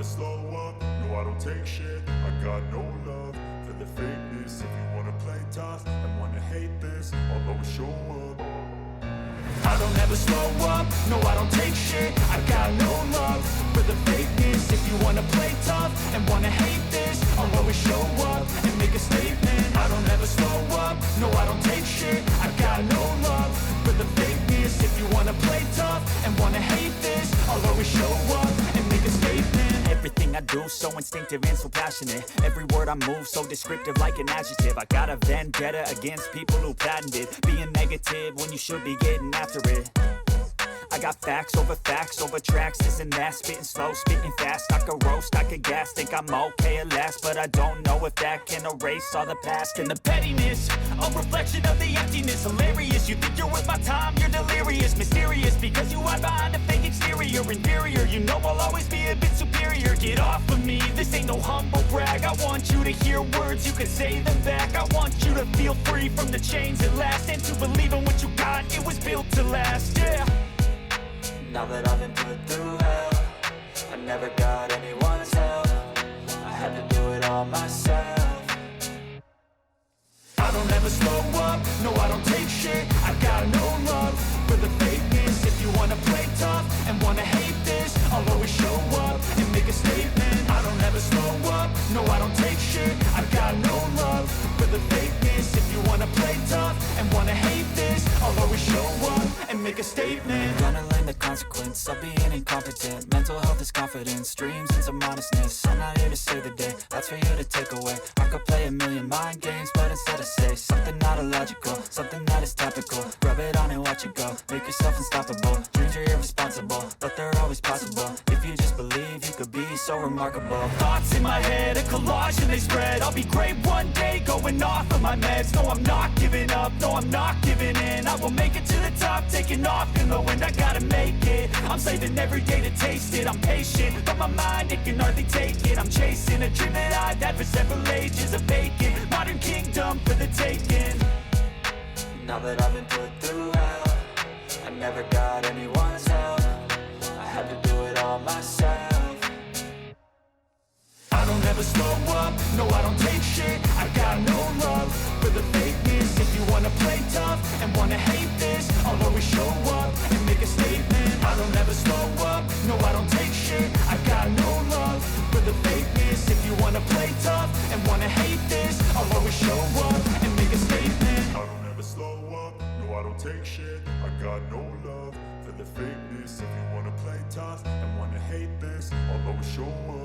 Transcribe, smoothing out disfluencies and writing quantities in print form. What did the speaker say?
never slow up, no I don't take shit. I got no love for the fakeness. If you wanna play tough and wanna hate this, I'll always show up. I don't ever slow up, no I don't take shit. I got no love for the fakeness. If you wanna play tough and wanna hate this, I'll always show up and make a statement. I don't ever slow up, no I don't take shit. I got no love for the fakeness. If you wanna play tough and wanna hate this, I'll always show up and make a statement. Everything I do so instinctive and so passionate. Every word I move so descriptive like an adjective. I got a vendetta against people who patented being negative when you should be getting after it. I got facts over tracks, this and that. Spitting slow, spitting fast. I could roast, I could gas. Think I'm okay at last, but I don't know if that can erase all the past. And the pettiness, a reflection of the emptiness. Hilarious, you think you're worth my time, you're delirious. Mysterious, because you hide behind a fake exterior. Inferior, you know I'll always be a bit superior. Get off of me, this ain't no humble brag. I want you to hear words, you can say them back. I want you to feel free from the chains at last, and to believe in what you got, it was built to last, yeah. Now that I've been put through hell, I never got anyone's help. I had to do it all myself. I don't ever slow up, no I don't take shit. I got no love for the fakeness. If you wanna play tough and wanna hate this, I'll always show up and make a statement. I don't ever slow up, no I don't take shit. I got no love for the fakeness. If you wanna play tough and wanna hate this, I'll always show up and make a statement. Gonna learn the consequence of being incompetent. Mental health is confidence, dreams and some honestness. I'm not here to save the day, that's for you to take away. I could play a million mind games, but instead I say something not illogical, something that is topical. Rub it on and watch it go, make yourself unstoppable. Dreams are irresponsible, but they're always possible. If you just believe, you could be so remarkable. Thoughts in my head, a collage and they spread. I'll be great one day, going off of my meds. No, I'm not giving up, no, I'm not giving in. I will make it to the top, taking off in the wind. I gotta make it, I'm saving every day to taste it. I'm patient, but my mind, it can hardly take it. I'm chasing a dream that I've had for several ages. A vacant, modern kingdom for the taking. Now that I've been put through hell, I never got anyone's help. I had to do it all myself. I don't ever slow up, no I don't take shit. I got no love for the fakeness. If you wanna play tough and wanna hate this, I'll always show up and make a statement. I don't ever slow up, no I don't take shit. I got no love for the fakeness. If you wanna play tough and wanna hate this, I'll always show up and make a statement. I don't ever slow up, no I don't take shit. I got no love for the fakeness. If you wanna play tough and wanna hate this, I'll always show up